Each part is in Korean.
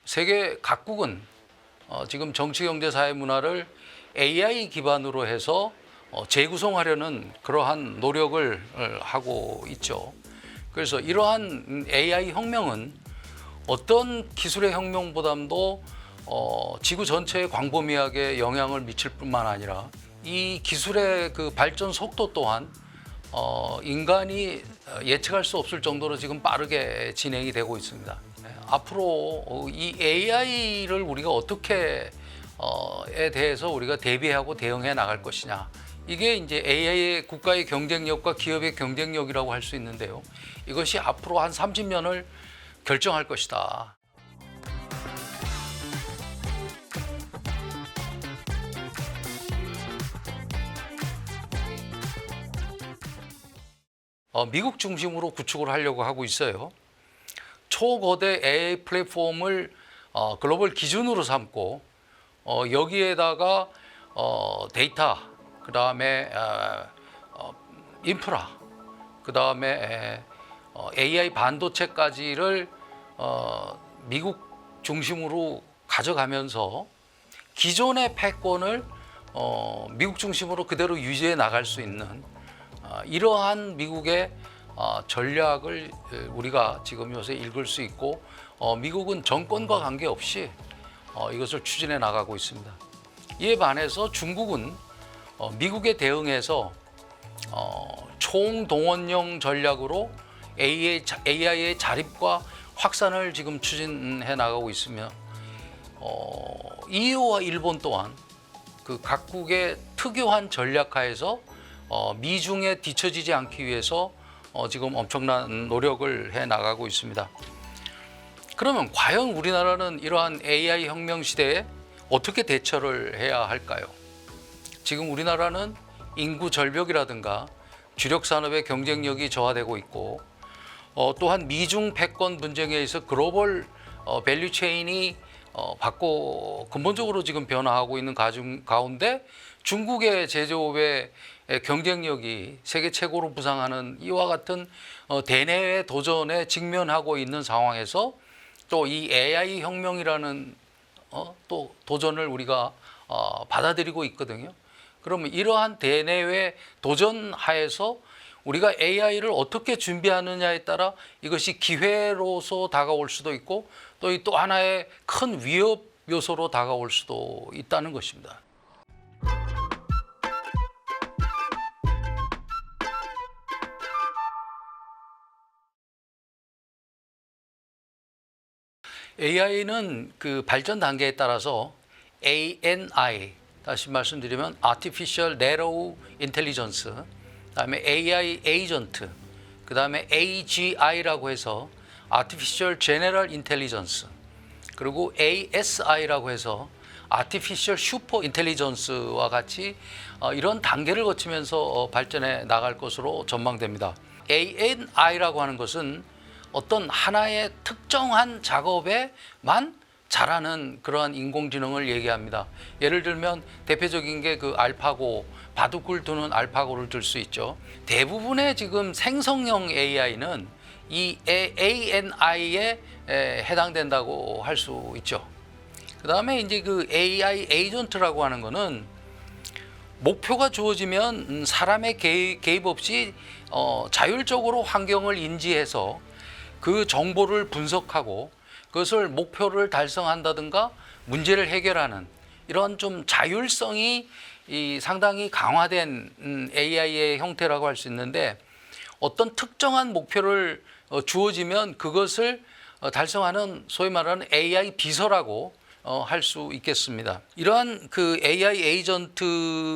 세계 각국은 지금 정치, 경제, 사회, 문화를 AI 기반으로 해서 재구성하려는 그러한 노력을 하고 있죠. 그래서 이러한 AI 혁명은 어떤 기술의 혁명보다도 지구 전체의 광범위하게 영향을 미칠 뿐만 아니라 이 기술의 그 발전 속도 또한 인간이 예측할 수 없을 정도로 지금 빠르게 진행이 되고 있습니다. 앞으로 이 AI를 우리가 어떻게 에 대해서 우리가 대비하고 대응해 나갈 것이냐, 이게 이제 AI의 국가의 경쟁력과 기업의 경쟁력이라고 할 수 있는데요. 이것이 앞으로 한 30년을 결정할 것이다. 미국 중심으로 구축을 하려고 하고 있어요. 초거대 AI 플랫폼을 글로벌 기준으로 삼고 여기에다가 데이터, 그 다음에 인프라, 그 다음에 AI 반도체까지를 미국 중심으로 가져가면서 기존의 패권을 미국 중심으로 그대로 유지해 나갈 수 있는 이러한 미국의 전략을 우리가 지금 요새 읽을 수 있고, 미국은 정권과 관계없이 이것을 추진해 나가고 있습니다. 이에 반해서 중국은 미국에 대응해서 총동원령 전략으로 AI의 자립과 확산을 지금 추진해 나가고 있으며, EU와 일본 또한 그 각국의 특유한 전략하에서 미중에 뒤처지지 않기 위해서 지금 엄청난 노력을 해 나가고 있습니다. 그러면 과연 우리나라는 이러한 AI 혁명 시대에 어떻게 대처를 해야 할까요? 지금 우리나라는 인구 절벽이라든가 주력 산업의 경쟁력이 저하되고 있고, 또한 미중 패권 분쟁에 의해서 글로벌 밸류 체인이 근본적으로 지금 변화하고 있는 가운데 중국의 제조업의 경쟁력이 세계 최고로 부상하는 이와 같은 대내외 도전에 직면하고 있는 상황에서 또 이 AI 혁명이라는 또 도전을 우리가 받아들이고 있거든요. 그러면 이러한 대내외 도전 하에서 우리가 AI를 어떻게 준비하느냐에 따라 이것이 기회로서 다가올 수도 있고, 또 하나의 큰 위협 요소로 다가올 수도 있다는 것입니다. AI는 그 발전 단계에 따라서 ANI, 다시 말씀드리면 Artificial Narrow Intelligence, 그다음에 AI Agent, 그다음에 AGI라고 해서 Artificial General Intelligence, 그리고 ASI라고 해서 Artificial Super Intelligence와 같이 이런 단계를 거치면서 발전해 나갈 것으로 전망됩니다. ANI라고 하는 것은 어떤 하나의 특정한 작업에만 잘하는 그러한 인공지능을 얘기합니다. 예를 들면 대표적인 게 그 알파고, 바둑을 두는 알파고를 들 수 있죠. 대부분의 지금 생성형 AI는 이 ANI에 해당된다고 할 수 있죠. 그 다음에 이제 그 AI 에이전트라고 하는 거는 목표가 주어지면 사람의 개입 없이 자율적으로 환경을 인지해서 그 정보를 분석하고 그것을 목표를 달성한다든가 문제를 해결하는 이런 좀 자율성이 상당히 강화된 AI의 형태라고 할 수 있는데, 어떤 특정한 목표를 주어지면 그것을 달성하는 소위 말하는 AI 비서라고 할 수 있겠습니다. 이러한 그 AI 에이전트를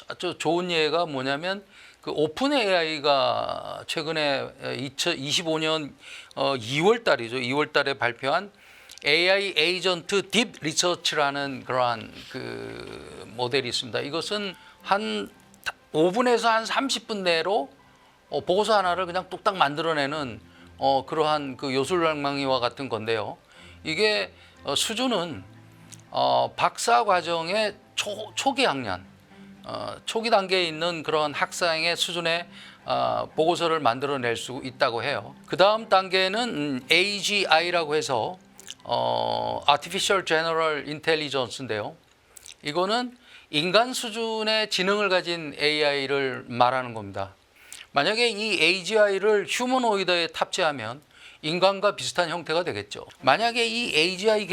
아주 좋은 예가 뭐냐면 그 오픈 AI가 최근에 2025년 2월 달이죠. 2월 달에 발표한 AI 에이전트 딥 리서치라는 그러한 그 모델이 있습니다. 이것은 한 5분에서 한 30분 내로 보고서 하나를 그냥 뚝딱 만들어내는 그러한 그 요술방망이와 같은 건데요. 이게 수준은 박사 과정의 초기 학년, 초기 단계에 있는 그런 학생의 수준의 보고서를 만들어낼 수 있다고 해요. 그 다음 단계는 AGI라고 해서 Artificial General Intelligence인데요. 이거는 인간 수준의 지능을 가진 AI를 말하는 겁니다. 만약에 이 AGI를 휴머노이드에 탑재하면 인간과 비슷한 형태가 되겠죠. 만약에 이 AGI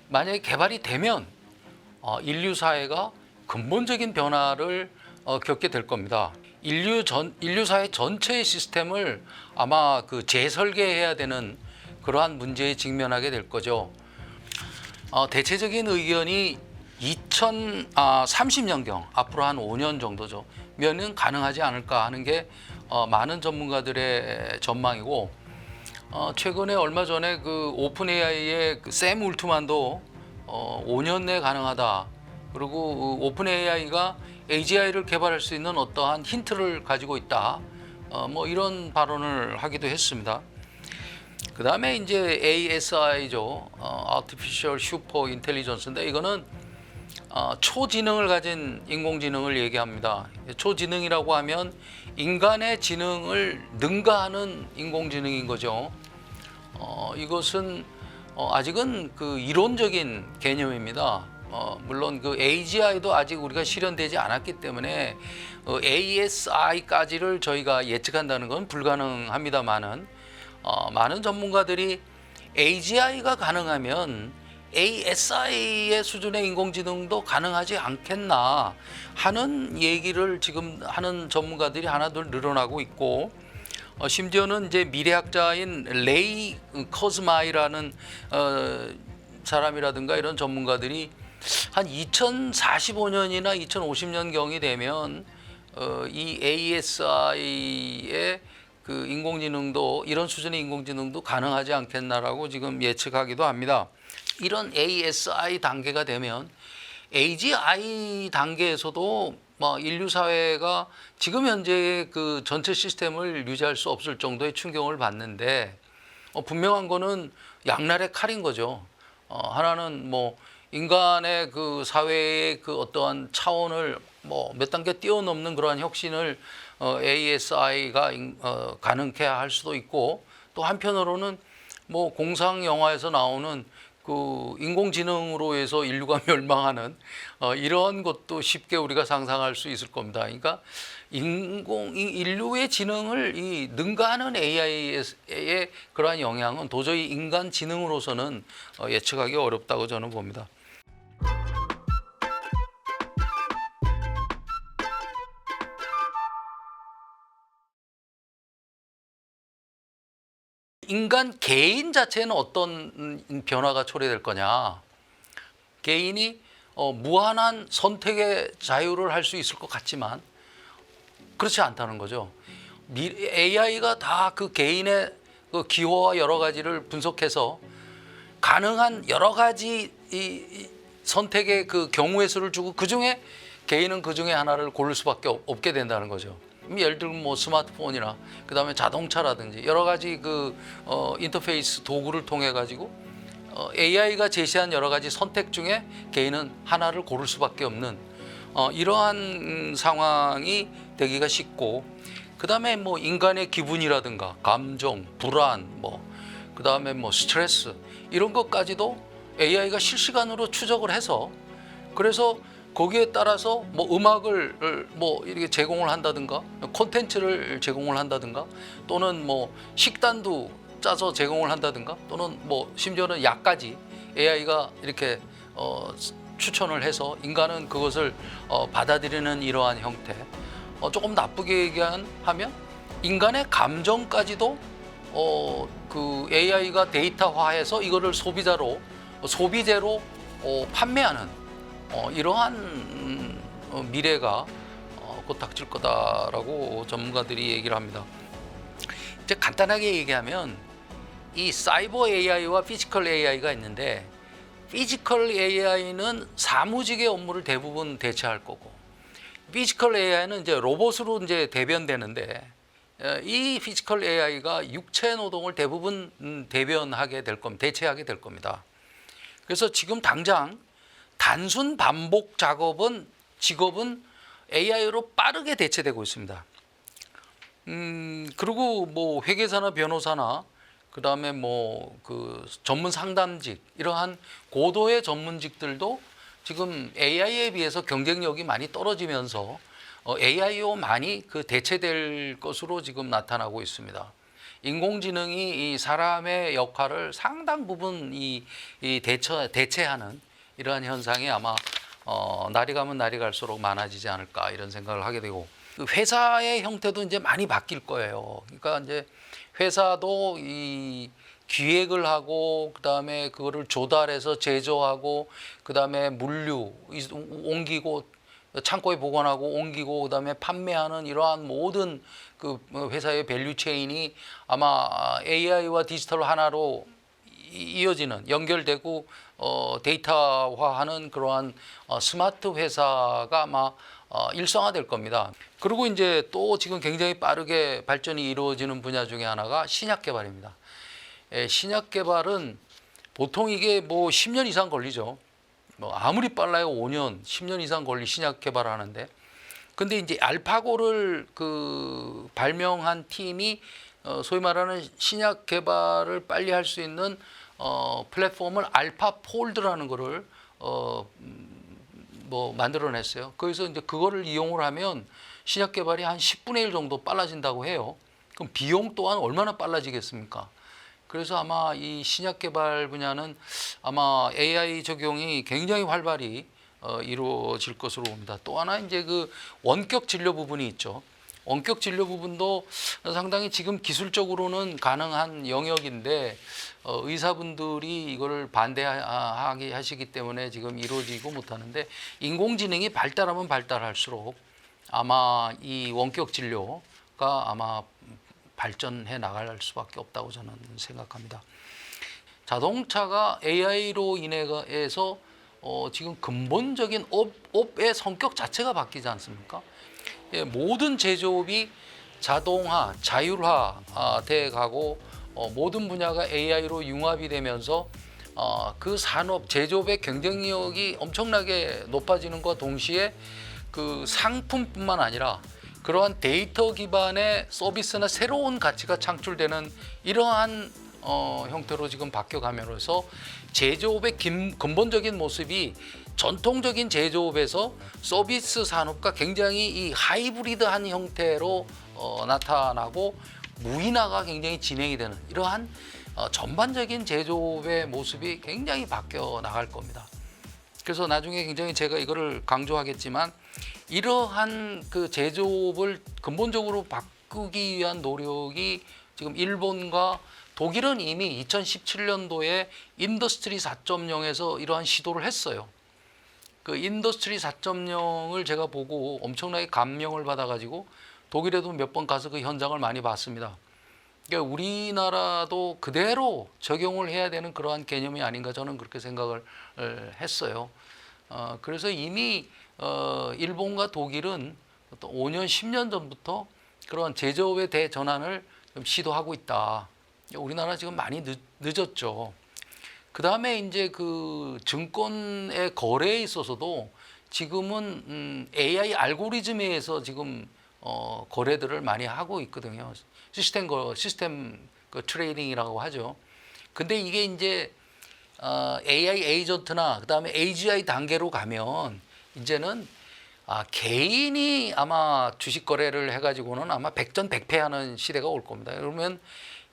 만약에 개발이 되면 인류 사회가 근본적인 변화를 겪게 될 겁니다. 인류 사회 전체의 시스템을 아마 재설계해야 되는 그러한 문제에 직면하게 될 거죠. 대체적인 의견이 2030년경 앞으로 한 5년 정도죠. 면은 가능하지 않을까 하는 게 많은 전문가들의 전망이고, 최근에 얼마 전에 그 오픈 AI의 샘 울트만도 5년 내에 가능하다. 그리고 오픈 AI가 AGI를 개발할 수 있는 어떠한 힌트를 가지고 있다. 뭐 이런 발언을 하기도 했습니다. 그 다음에 이제 ASI죠. Artificial Super Intelligence인데 이거는 초지능을 가진 인공지능을 얘기합니다. 초지능이라고 하면 인간의 지능을 능가하는 인공지능인 거죠. 이것은 아직은 이론적인 개념입니다. 물론 AGI도 아직 우리가 실현되지 않았기 때문에 ASI까지를 저희가 예측한다는 건 불가능합니다만은 많은 전문가들이 AGI가 가능하면 ASI의 수준의 인공지능도 가능하지 않겠나 하는 얘기를 지금 하는 전문가들이 하나둘 늘어나고 있고, 심지어는 이제 미래학자인 레이 커즈마이라는 사람이라든가 이런 전문가들이 한 2045년이나 2050년경이 되면 이 ASI의 인공지능도 이런 수준의 인공지능도 가능하지 않겠나라고 지금 예측하기도 합니다. 이런 ASI 단계가 되면 AGI 단계에서도 인류 사회가 지금 현재의 전체 시스템을 유지할 수 없을 정도의 충격을 받는데, 분명한 거는 양날의 칼인 거죠. 하나는 인간의 사회의 어떠한 차원을 몇 단계 뛰어넘는 그러한 혁신을 ASI가 가능케 할 수도 있고, 또 한편으로는 공상 영화에서 나오는 인공지능으로 해서 인류가 멸망하는 이런 것도 쉽게 우리가 상상할 수 있을 겁니다. 그러니까 인류의 지능을 능가하는 AI의 그러한 영향은 도저히 인간 지능으로서는 예측하기 어렵다고 저는 봅니다. 인간 개인 자체는 어떤 변화가 초래될 거냐? 개인이 무한한 선택의 자유를 할 수 있을 것 같지만 그렇지 않다는 거죠. AI가 다 개인의 기호와 여러 가지를 분석해서 가능한 여러 가지 선택의 경우의 수를 주고 그중에 개인은 그중에 하나를 고를 수밖에 없게 된다는 거죠. 예를 들면 스마트폰이나 그다음에 자동차라든지 여러 가지 인터페이스 도구를 통해 가지고 AI가 제시한 여러 가지 선택 중에 개인은 하나를 고를 수밖에 없는 이러한 상황이 되기가 쉽고, 그다음에 인간의 기분이라든가 감정, 불안, 그다음에 스트레스 이런 것까지도 AI가 실시간으로 추적을 해서, 그래서 거기에 따라서 음악을 이렇게 제공을 한다든가 콘텐츠를 제공을 한다든가 또는 식단도 짜서 제공을 한다든가 또는 심지어는 약까지 AI가 이렇게 추천을 해서 인간은 그것을 받아들이는 이러한 형태. 조금 나쁘게 얘기하면 인간의 감정까지도 AI가 데이터화해서 이거를 소비재로 판매하는 이러한 미래가 곧 닥칠 거다라고 전문가들이 얘기를 합니다. 이제 간단하게 얘기하면 이 사이버 AI와 피지컬 AI가 있는데, 피지컬 AI는 사무직의 업무를 대부분 대체할 거고, 피지컬 AI는 이제 로봇으로 이제 대변되는데, 이 피지컬 AI가 육체 노동을 대부분 대체하게 될 겁니다. 그래서 지금 당장 단순 반복 직업은 AI로 빠르게 대체되고 있습니다. 그리고 회계사나 변호사나 그다음에 뭐 그 전문 상담직 이러한 고도의 전문직들도 지금 AI에 비해서 경쟁력이 많이 떨어지면서 AI로 많이 그 대체될 것으로 지금 나타나고 있습니다. 인공지능이 이 사람의 역할을 상당 부분 대체하는 이러한 현상이 아마 날이 가면 날이 갈수록 많아지지 않을까 이런 생각을 하게 되고, 그 회사의 형태도 이제 많이 바뀔 거예요. 그러니까 이제 회사도 이 기획을 하고 그다음에 그거를 조달해서 제조하고 그다음에 물류 옮기고 창고에 보관하고 옮기고 그다음에 판매하는 이러한 모든 그 회사의 밸류 체인이 아마 AI와 디지털 하나로 이어지는 연결되고 데이터화하는 그러한 스마트 회사가 아마 일상화될 겁니다. 그리고 이제 또 지금 굉장히 빠르게 발전이 이루어지는 분야 중에 하나가 신약 개발입니다. 신약 개발은 보통 이게 뭐 10년 이상 걸리죠. 뭐 아무리 빨라요 5년, 10년 이상 걸리 신약 개발을 하는데, 근데 이제 알파고를 그 발명한 팀이 소위 말하는 신약 개발을 빨리 할 수 있는 플랫폼을 알파폴드라는 거를 뭐 만들어냈어요. 그래서 이제 그거를 이용을 하면 신약 개발이 한 10분의 1 정도 빨라진다고 해요. 그럼 비용 또한 얼마나 빨라지겠습니까? 그래서 아마 이 신약 개발 분야는 아마 AI 적용이 굉장히 활발히 이루어질 것으로 봅니다. 또 하나 이제 그 원격 진료 부분이 있죠. 원격 진료 부분도 상당히 지금 기술적으로는 가능한 영역인데 의사분들이 이거를 반대하게 하시기 때문에 지금 이루어지고 못하는데, 인공지능이 발달하면 발달할수록 아마 이 원격 진료가 아마 발전해 나갈 수밖에 없다고 저는 생각합니다. 자동차가 AI로 인해서 지금 근본적인 업의 성격 자체가 바뀌지 않습니까? 예, 모든 제조업이 자동화, 자율화 돼 가고 모든 분야가 AI로 융합이 되면서 그 산업 제조업의 경쟁력이 엄청나게 높아지는 것과 동시에 그 상품뿐만 아니라 그러한 데이터 기반의 서비스나 새로운 가치가 창출되는 이러한 형태로 지금 바뀌어가면서 제조업의 근본적인 모습이 전통적인 제조업에서 서비스 산업과 굉장히 이 하이브리드한 형태로 나타나고 무인화가 굉장히 진행이 되는 이러한 전반적인 제조업의 모습이 굉장히 바뀌어 나갈 겁니다. 그래서 나중에 굉장히 제가 이거를 강조하겠지만, 이러한 그 제조업을 근본적으로 바꾸기 위한 노력이 지금 일본과 독일은 이미 2017년도에 인더스트리 4.0에서 이러한 시도를 했어요. 그 인더스트리 4.0을 제가 보고 엄청나게 감명을 받아가지고 독일에도 몇 번 가서 그 현장을 많이 봤습니다. 그러니까 우리나라도 그대로 적용을 해야 되는 그러한 개념이 아닌가 저는 그렇게 생각을 했어요. 그래서 이미 일본과 독일은 또 5년, 10년 전부터 그런 제조업의 대전환을 좀 시도하고 있다. 우리나라 지금 많이 늦었죠. 그 다음에 이제 그 증권의 거래에 있어서도 지금은 AI 알고리즘에 의해서 지금 거래들을 많이 하고 있거든요. 시스템 그 트레이딩이라고 하죠. 근데 이게 이제 AI 에이전트나 그다음에 AGI 단계로 가면 이제는 개인이 아마 주식 거래를 해가지고는 아마 백전백패하는 시대가 올 겁니다. 그러면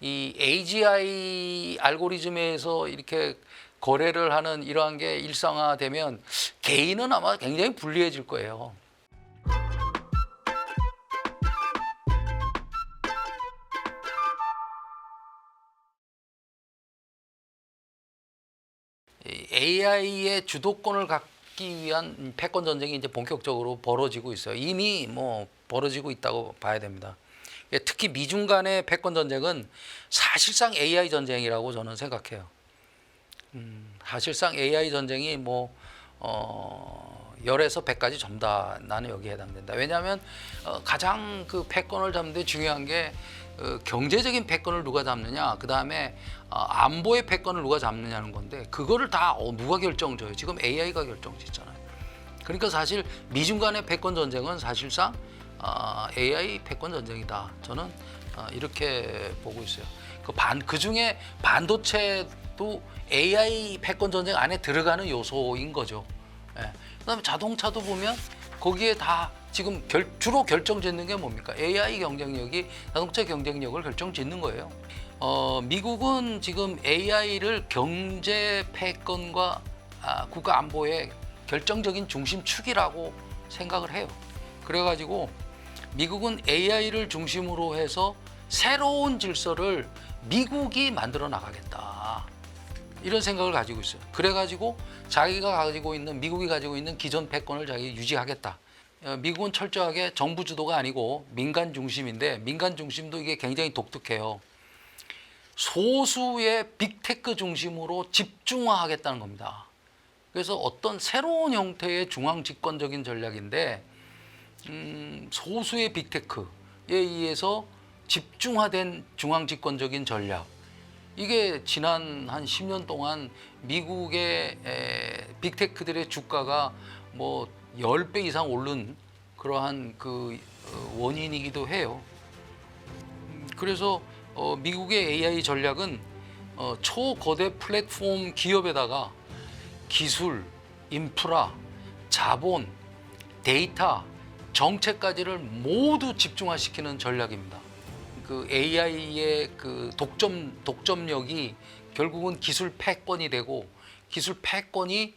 이 AGI 알고리즘에서 이렇게 거래를 하는 이러한 게 일상화되면 개인은 아마 굉장히 불리해질 거예요. AI의 주도권을 갖기 위한 패권 전쟁이 이제 본격적으로 벌어지고 있어요. 이미 뭐 벌어지고 있다고 봐야 됩니다. 특히 미중 간의 패권 전쟁은 사실상 AI 전쟁이라고 저는 생각해요. 사실상 AI 전쟁이 뭐 0에서 100까지 전부 다 나는 여기에 해당된다. 왜냐하면 가장 그 패권을 잡는 데 중요한 게 경제적인 패권을 누가 잡느냐, 그 다음에 안보의 패권을 누가 잡느냐는 건데, 그거를 다 누가 결정져요? 지금 AI가 결정짓잖아요. 그러니까 사실 미중 간의 패권 전쟁은 사실상 AI 패권 전쟁이다. 저는 이렇게 보고 있어요. 그 중에 반도체도 AI 패권 전쟁 안에 들어가는 요소인 거죠. 예. 그다음에 자동차도 보면 거기에 다 지금 주로 결정짓는 게 뭡니까? AI 경쟁력이 자동차 경쟁력을 결정짓는 거예요. 미국은 지금 AI를 경제 패권과 국가 안보의 결정적인 중심축이라고 생각을 해요. 그래가지고 미국은 AI를 중심으로 해서 새로운 질서를 미국이 만들어 나가겠다. 이런 생각을 가지고 있어요. 그래가지고 미국이 가지고 있는 기존 패권을 자기 유지하겠다. 미국은 철저하게 정부 주도가 아니고 민간 중심인데 민간 중심도 이게 굉장히 독특해요. 소수의 빅테크 중심으로 집중화하겠다는 겁니다. 그래서 어떤 새로운 형태의 중앙 집권적인 전략인데 소수의 빅테크에 의해서 집중화된 중앙 집권적인 전략. 이게 지난 한 10년 동안 미국의 빅테크들의 주가가 뭐 10배 이상 오른 그러한 그 원인이기도 해요. 그래서 미국의 AI 전략은 초거대 플랫폼 기업에다가 기술, 인프라, 자본, 데이터, 정책까지를 모두 집중화시키는 전략입니다. 그 AI의 그 독점력이 결국은 기술 패권이 되고 기술 패권이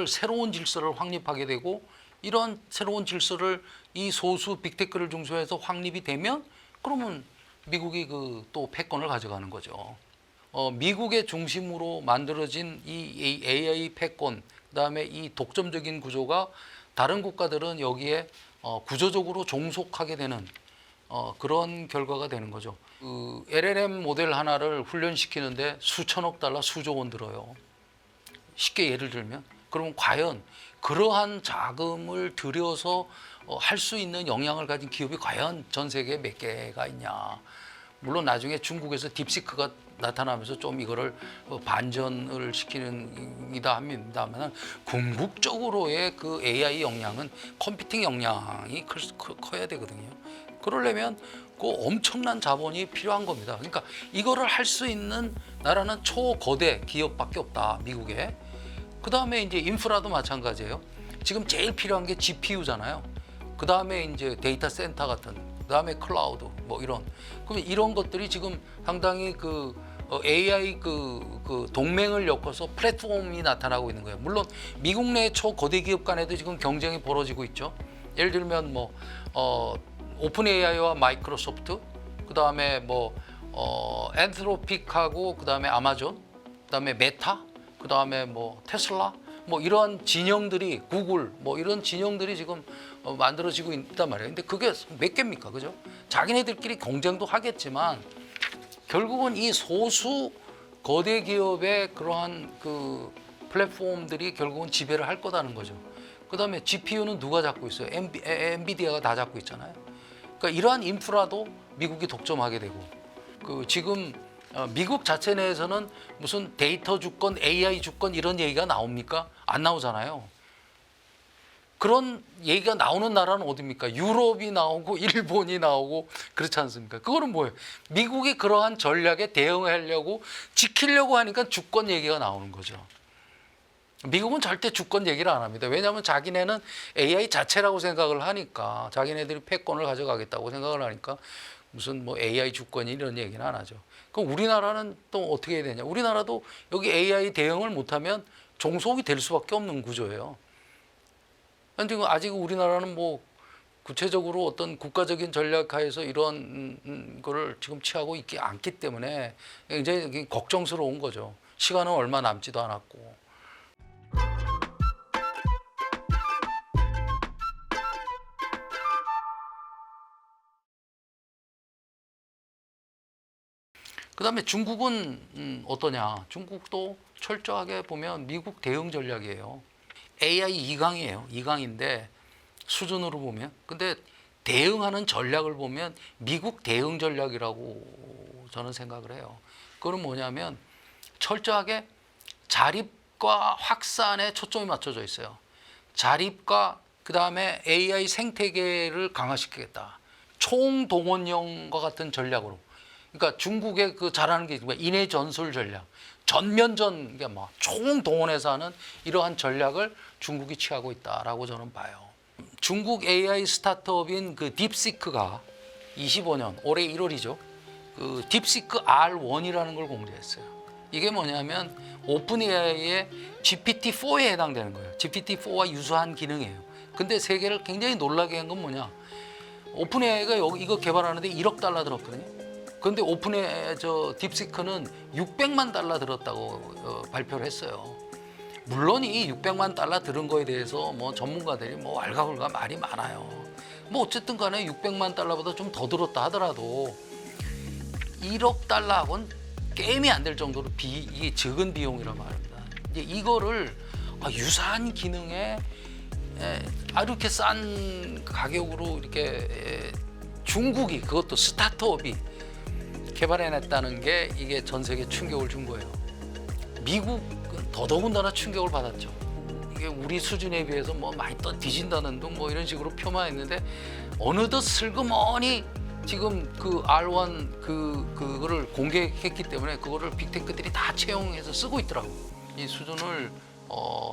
새로운 질서를 확립하게 되고 이런 새로운 질서를 이 소수 빅테크를 중심해서 확립이 되면 그러면 미국이 그 또 패권을 가져가는 거죠. 미국의 중심으로 만들어진 이 AI 패권, 그다음에 이 독점적인 구조가 다른 국가들은 여기에 구조적으로 종속하게 되는 그런 결과가 되는 거죠. 그 LLM 모델 하나를 훈련시키는데 수천억 달러, 수조 원 들어요. 쉽게 예를 들면 그러면 과연 그러한 자금을 들여서 할 수 있는 역량을 가진 기업이 과연 전 세계에 몇 개가 있냐. 물론 나중에 중국에서 딥시크가 나타나면서 좀 이거를 반전을 시키는 이다 합니다만 궁극적으로의 그 AI 역량은 컴퓨팅 역량이 커야 되거든요. 그러려면 그 엄청난 자본이 필요한 겁니다. 그러니까 이거를 할 수 있는 나라는 초거대 기업밖에 없다, 미국에. 그 다음에 이제 인프라도 마찬가지예요. 지금 제일 필요한 게 GPU잖아요. 그 다음에 이제 데이터 센터 같은, 그 다음에 클라우드 뭐 이런. 그러면 이런 것들이 지금 상당히 그 AI 그 동맹을 엮어서 플랫폼이 나타나고 있는 거예요. 물론 미국 내 초거대 기업 간에도 지금 경쟁이 벌어지고 있죠. 예를 들면 뭐 오픈 AI와 마이크로소프트, 그 다음에 뭐 엔트로픽하고 그 다음에 아마존, 그 다음에 메타, 그 다음에 뭐 테슬라, 뭐 이런 진영들이 구글, 뭐 이런 진영들이 지금 만들어지고 있단 말이에요. 근데 그게 몇 개입니까, 그죠? 자기네들끼리 경쟁도 하겠지만 결국은 이 소수 거대 기업의 그러한 그 플랫폼들이 결국은 지배를 할 거다는 거죠. 그 다음에 GPU는 누가 잡고 있어요? 엔비디아가 다 잡고 있잖아요. 그러니까 이러한 인프라도 미국이 독점하게 되고, 그 지금 미국 자체 내에서는 무슨 데이터 주권, AI 주권 이런 얘기가 나옵니까? 안 나오잖아요. 그런 얘기가 나오는 나라는 어디입니까? 유럽이 나오고 일본이 나오고 그렇지 않습니까? 그거는 뭐예요? 미국이 그러한 전략에 대응하려고 지키려고 하니까 주권 얘기가 나오는 거죠. 미국은 절대 주권 얘기를 안 합니다. 왜냐하면 자기네는 AI 자체라고 생각을 하니까, 자기네들이 패권을 가져가겠다고 생각을 하니까 무슨 뭐 AI 주권이 이런 얘기는 안 하죠. 그럼 우리나라는 또 어떻게 해야 되냐? 우리나라도 여기 AI 대응을 못하면 종속이 될 수밖에 없는 구조예요. 근데 아직 우리나라는 뭐 구체적으로 어떤 국가적인 전략하에서 이런 거를 지금 취하고 있지 않기 때문에 굉장히 걱정스러운 거죠. 시간은 얼마 남지도 않았고. 그 다음에 중국은 어떠냐? 중국도 철저하게 보면 미국 대응 전략이에요. AI 2강이에요. 2강인데 수준으로 보면. 근데 대응하는 전략을 보면 미국 대응 전략이라고 저는 생각을 해요. 그건 뭐냐면 철저하게 자립과 확산에 초점이 맞춰져 있어요. 자립과 그 다음에 AI 생태계를 강화시키겠다. 총동원령과 같은 전략으로. 그러니까 중국의 그 잘하는 게 인해 전술 전략, 전면전, 그러니까 뭐 총동원해서 하는 이러한 전략을 중국이 취하고 있다라고 저는 봐요. 중국 AI 스타트업인 그 딥시크가 25년 올해 1월이죠. 그 딥시크 R1이라는 걸 공개했어요. 이게 뭐냐면 오픈 AI의 GPT-4에 해당되는 거예요. GPT-4와 유사한 기능이에요. 근데 세계를 굉장히 놀라게 한 건 뭐냐? 오픈 AI가 이거 개발하는데 1억 달러 들었거든요. 그런데 오픈 AI 딥시크는 600만 달러 들었다고 발표를 했어요. 물론 이 600만 달러 들은 거에 대해서 뭐 전문가들이 뭐 왈가불가 말이 많아요. 뭐 어쨌든 간에 600만 달러보다 좀 더 들었다 하더라도 1억 달러하고는 게임이 안 될 정도로 이게 적은 비용이란 말입니다. 이제 이거를 유사한 기능에 이렇게 싼 가격으로 이렇게 중국이, 그것도 스타트업이 개발해냈다는 게 이게 전 세계에 충격을 준 거예요. 미국은 더더군다나 충격을 받았죠. 이게 우리 수준에 비해서 뭐 많이 뒤진다는 둥 뭐 이런 식으로 표만했는데 어느덧 슬그머니 지금 그 R1 그거를 공개했기 때문에 그거를 빅테크들이 다 채용해서 쓰고 있더라고. 이 수준을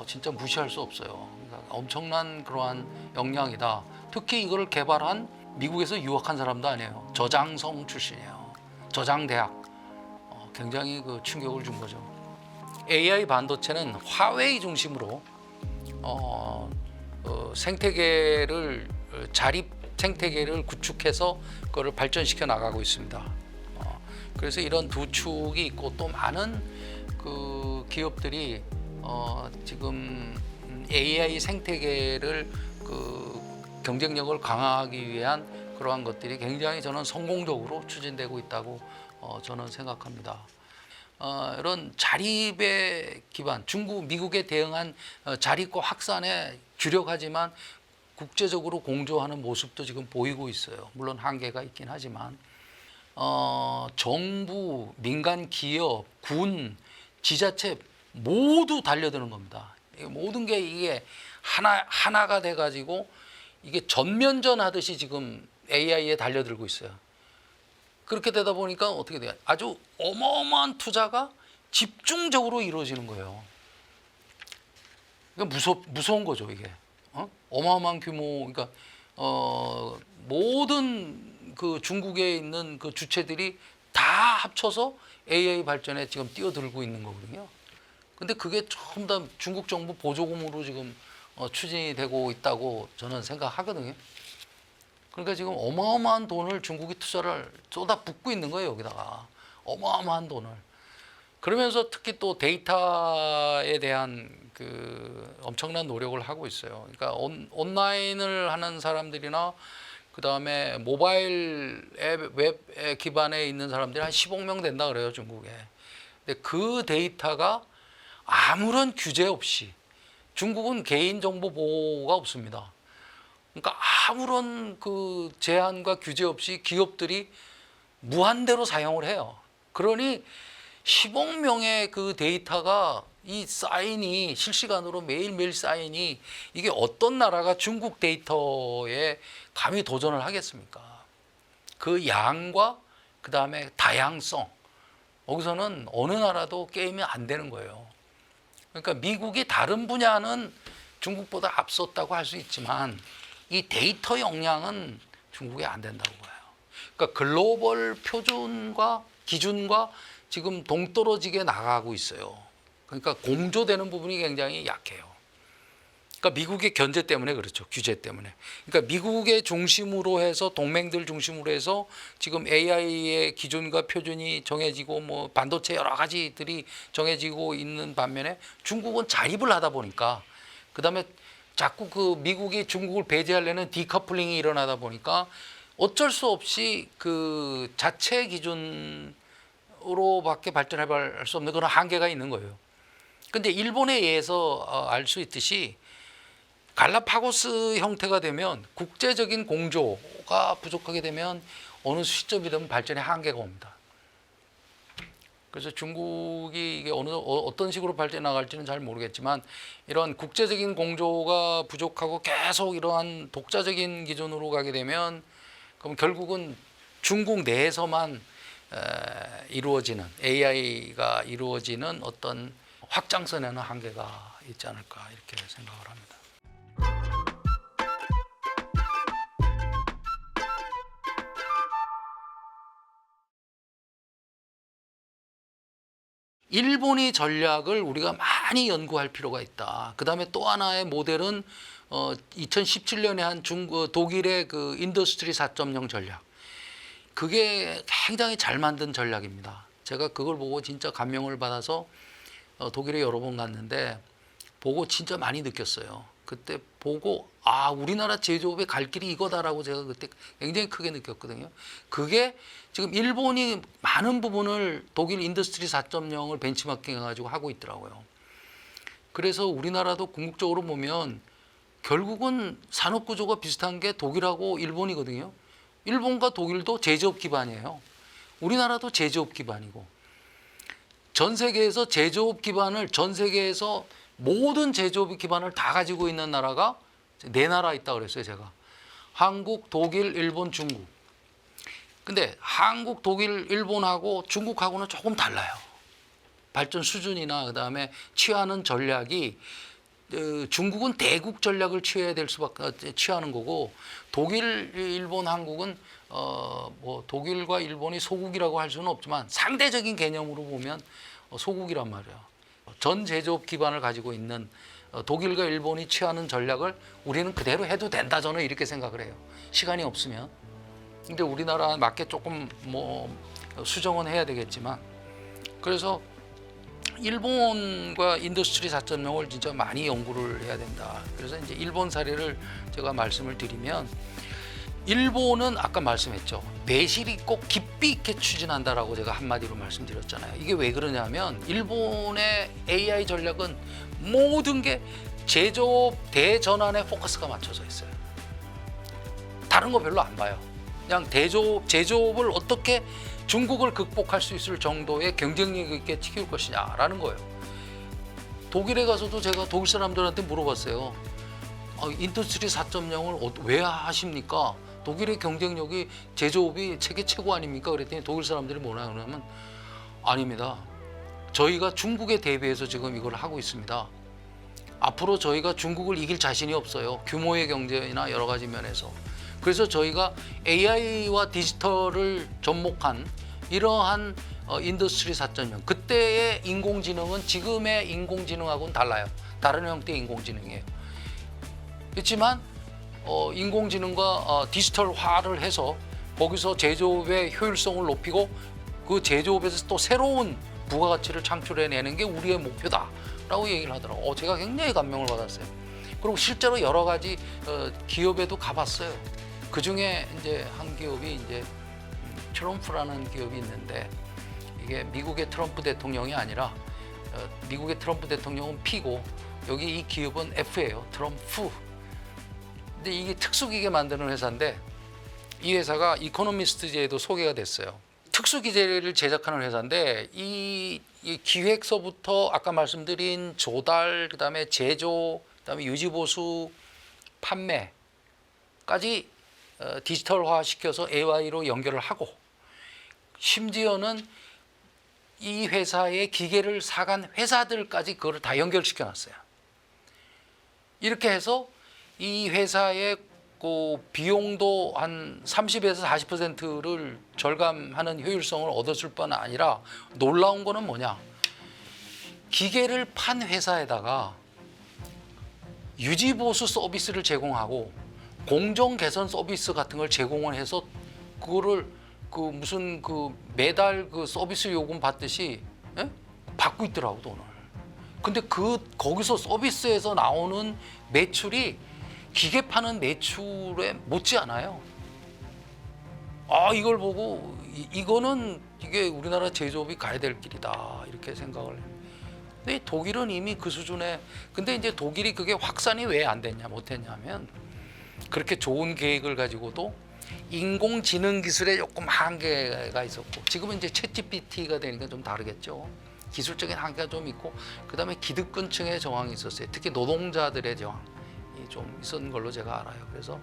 진짜 무시할 수 없어요. 그러니까 엄청난 그러한 역량이다. 특히 이거를 개발한 미국에서 유학한 사람도 아니에요. 저장성 출신이에요. 저장대학. 굉장히 그 충격을 준 거죠. AI 반도체는 화웨이 중심으로 생태계를 자립 생태계를 구축해서 그거를 발전시켜 나가고 있습니다. 그래서 이런 두 축이 있고 또 많은 그 기업들이 지금 AI 생태계를 그 경쟁력을 강화하기 위한 그러한 것들이 굉장히 저는 성공적으로 추진되고 있다고 저는 생각합니다. 이런 자립의 기반, 중국, 미국에 대응한 자립과 확산에 주력하지만 국제적으로 공조하는 모습도 지금 보이고 있어요. 물론 한계가 있긴 하지만 정부, 민간 기업, 군, 지자체 모두 달려드는 겁니다. 모든 게 이게 하나가 돼가지고 이게 전면전 하듯이 지금 AI에 달려들고 있어요. 그렇게 되다 보니까 어떻게 돼요? 아주 어마어마한 투자가 집중적으로 이루어지는 거예요. 그러니까 무서운 거죠, 이게. 어마어마한 규모, 그러니까 모든 그 중국에 있는 그 주체들이 다 합쳐서 AI 발전에 지금 뛰어들고 있는 거거든요. 근데 그게 전부 다 중국 정부 보조금으로 지금 추진이 되고 있다고 저는 생각하거든요. 그러니까 지금 어마어마한 돈을 중국이 투자를 쏟아붓고 있는 거예요, 여기다가. 어마어마한 돈을. 그러면서 특히 또 데이터에 대한 그 엄청난 노력을 하고 있어요. 그러니까 온라인을 하는 사람들이나 그 다음에 모바일 웹 기반에 있는 사람들이 한 10억 명 된다 그래요, 중국에. 근데 그 데이터가 아무런 규제 없이, 중국은 개인정보 보호가 없습니다. 그러니까 아무런 그 제한과 규제 없이 기업들이 무한대로 사용을 해요. 그러니 10억 명의 그 데이터가 이 사인이 실시간으로 매일매일 사인이, 이게 어떤 나라가 중국 데이터에 감히 도전을 하겠습니까? 그 양과 그 다음에 다양성, 여기서는 어느 나라도 게임이 안 되는 거예요. 그러니까 미국이 다른 분야는 중국보다 앞섰다고 할 수 있지만 이 데이터 역량은 중국이 안 된다고 봐요. 그러니까 글로벌 표준과 기준과 지금 동떨어지게 나가고 있어요. 그러니까 공조되는 부분이 굉장히 약해요. 그러니까 미국의 견제 때문에 그렇죠. 규제 때문에. 그러니까 미국의 중심으로 해서, 동맹들 중심으로 해서 지금 AI의 기준과 표준이 정해지고 뭐 반도체 여러 가지들이 정해지고 있는 반면에 중국은 자립을 하다 보니까, 그다음에 자꾸 그 미국이 중국을 배제하려는 디커플링이 일어나다 보니까 어쩔 수 없이 그 자체 기준으로밖에 발전할 수 없는 그런 한계가 있는 거예요. 근데 일본에 의해서 알 수 있듯이 갈라파고스 형태가 되면, 국제적인 공조가 부족하게 되면 어느 시점이 되면 발전의 한계가 옵니다. 그래서 중국이 이게 어떤 식으로 발전해 나갈지는 잘 모르겠지만, 이런 국제적인 공조가 부족하고 계속 이러한 독자적인 기준으로 가게 되면, 그럼 결국은 중국 내에서만 이루어지는 AI가 이루어지는 어떤 확장선에는 한계가 있지 않을까 이렇게 생각을 합니다. 일본의 전략을 우리가 많이 연구할 필요가 있다. 그 다음에 또 하나의 모델은 2017년에 한 독일의 그 인더스트리 4.0 전략. 그게 굉장히 잘 만든 전략입니다. 제가 그걸 보고 진짜 감명을 받아서 독일에 여러 번 갔는데 보고 진짜 많이 느꼈어요. 그때 보고 우리나라 제조업의 갈 길이 이거다라고 제가 그때 굉장히 크게 느꼈거든요. 그게 지금 일본이 많은 부분을 독일 인더스트리 4.0을 벤치마킹 해가지고 하고 있더라고요. 그래서 우리나라도 궁극적으로 보면 결국은 산업 구조가 비슷한 게 독일하고 일본이거든요. 일본과 독일도 제조업 기반이에요. 우리나라도 제조업 기반이고 전 세계에서 제조업 기반을 전 세계에서 모든 제조업 기반을 다 가지고 있는 나라가 4나라 있다 그랬어요, 제가. 한국, 독일, 일본, 중국. 근데 한국, 독일, 일본하고 중국하고는 조금 달라요. 발전 수준이나 그다음에 취하는 전략이 중국은 대국 전략을 취하는 거고 독일, 일본, 한국은 뭐 독일과 일본이 소국이라고 할 수는 없지만 상대적인 개념으로 보면 소국이란 말이에요. 전 제조업 기반을 가지고 있는 독일과 일본이 취하는 전략을 우리는 그대로 해도 된다, 저는 이렇게 생각을 해요. 시간이 없으면. 근데 우리나라 맞게 조금 뭐 수정은 해야 되겠지만, 그래서 일본과 인더스트리 4.0을 진짜 많이 연구를 해야 된다. 그래서 이제 일본 사례를 제가 말씀을 드리면, 일본은 아까 말씀했죠. 내실이 꼭 깊이 있게 추진한다라고 제가 한마디로 말씀드렸잖아요. 이게 왜 그러냐면 일본의 AI 전략은 모든 게 제조업 대전환에 포커스가 맞춰져 있어요. 다른 거 별로 안 봐요. 그냥 제조업을 어떻게 중국을 극복할 수 있을 정도의 경쟁력 있게 키울 것이냐라는 거예요. 독일에 가서도 제가 독일 사람들한테 물어봤어요. 인더스트리 4.0을 왜 하십니까? 독일의 경쟁력이 제조업이 세계 최고 아닙니까? 그랬더니 독일 사람들이 뭐라 그러냐면 아닙니다. 저희가 중국에 대비해서 지금 이걸 하고 있습니다. 앞으로 저희가 중국을 이길 자신이 없어요. 규모의 경제나 여러 가지 면에서. 그래서 저희가 AI와 디지털을 접목한 이러한 인더스트리 4.0, 그때의 인공지능은 지금의 인공지능하고는 달라요. 다른 형태의 인공지능이에요. 그렇지만 인공지능과 디지털화를 해서 거기서 제조업의 효율성을 높이고 그 제조업에서 또 새로운 부가가치를 창출해내는 게 우리의 목표다라고 얘기를 하더라고요. 제가 굉장히 감명을 받았어요. 그리고 실제로 여러 가지 기업에도 가봤어요. 그 중에 이제 한 기업이 이제 트럼프라는 기업이 있는데, 이게 미국의 트럼프 대통령이 아니라 미국의 트럼프 대통령은 P고 여기 이 기업은 F예요. 트럼프. 근데 이게 특수기계 만드는 회사인데 이 회사가 이코노미스트지에도 소개가 됐어요. 특수기계를 제작하는 회사인데 이 기획서부터 아까 말씀드린 조달, 그다음에 제조, 그다음에 유지보수, 판매까지 디지털화 시켜서 AI로 연결을 하고, 심지어는 이 회사의 기계를 사간 회사들까지 그걸 다 연결시켜 놨어요. 이렇게 해서 이 회사의 그 비용도 한 30에서 40%를 절감하는 효율성을 얻었을 뿐 아니라 놀라운 거는 뭐냐, 기계를 판 회사에다가 유지보수 서비스를 제공하고 공정 개선 서비스 같은 걸 제공을 해서 그거를 무슨 매달 서비스 요금 받듯이 받고 있더라고, 돈을. 근데 거기서 서비스에서 나오는 매출이 기계 파는 매출에 못지 않아요. 이걸 보고 이거는 이게 우리나라 제조업이 가야 될 길이다, 이렇게 생각을 해요. 근데 독일은 이미 그 수준에, 근데 이제 독일이 그게 확산이 왜 안 됐냐, 못했냐면 그렇게 좋은 계획을 가지고도 인공지능 기술에 조금 한계가 있었고, 지금은 이제 챗GPT가 되니까 좀 다르겠죠. 기술적인 한계가 좀 있고, 그다음에 기득권층의 저항이 있었어요. 특히 노동자들의 저항이 좀 있었는 걸로 제가 알아요. 그래서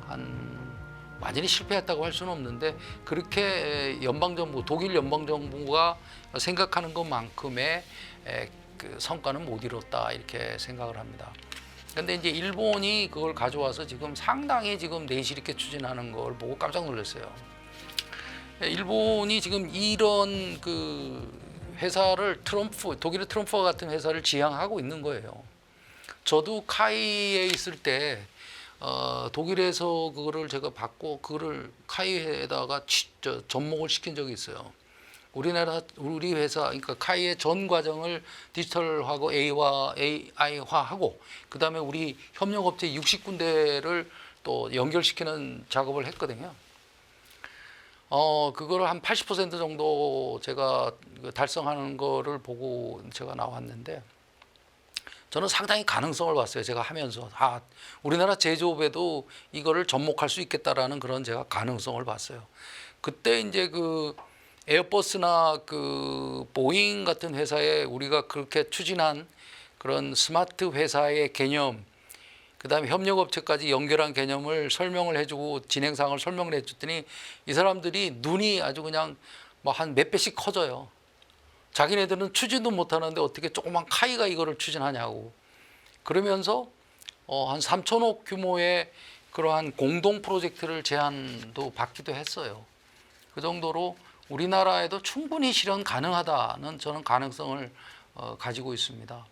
한 완전히 실패했다고 할 수는 없는데 그렇게 연방정부, 독일 연방정부가 생각하는 것만큼의 그 성과는 못 이뤘다 이렇게 생각을 합니다. 근데 이제 일본이 그걸 가져와서 지금 상당히 지금 내실 있게 추진하는 걸 보고 깜짝 놀랐어요. 일본이 지금 이런 그 회사를 독일의 트럼프와 같은 회사를 지향하고 있는 거예요. 저도 카이에 있을 때 독일에서 그거를 제가 받고 그거를 카이에다가 접목을 시킨 적이 있어요. 우리 회사, 그러니까 카이의 전 과정을 디지털하고 AI화하고 그 다음에 우리 협력업체 60군데를 또 연결시키는 작업을 했거든요. 그거를 한 80% 정도 제가 달성하는 거를 보고 제가 나왔는데 저는 상당히 가능성을 봤어요. 제가 하면서 우리나라 제조업에도 이거를 접목할 수 있겠다라는 그런 제가 가능성을 봤어요. 그때 이제 그 에어버스나 그 보잉 같은 회사에 우리가 그렇게 추진한 그런 스마트 회사의 개념, 그 다음에 협력업체까지 연결한 개념을 설명을 해주고 진행사항을 설명을 해줬더니 이 사람들이 눈이 아주 그냥 뭐 한 몇 배씩 커져요. 자기네들은 추진도 못하는데 어떻게 조그만 카이가 이거를 추진하냐고. 그러면서 한 3천억 규모의 그러한 공동 프로젝트를 제안도 받기도 했어요. 그 정도로 우리나라에도 충분히 실현 가능하다는 저는 가능성을 가지고 있습니다.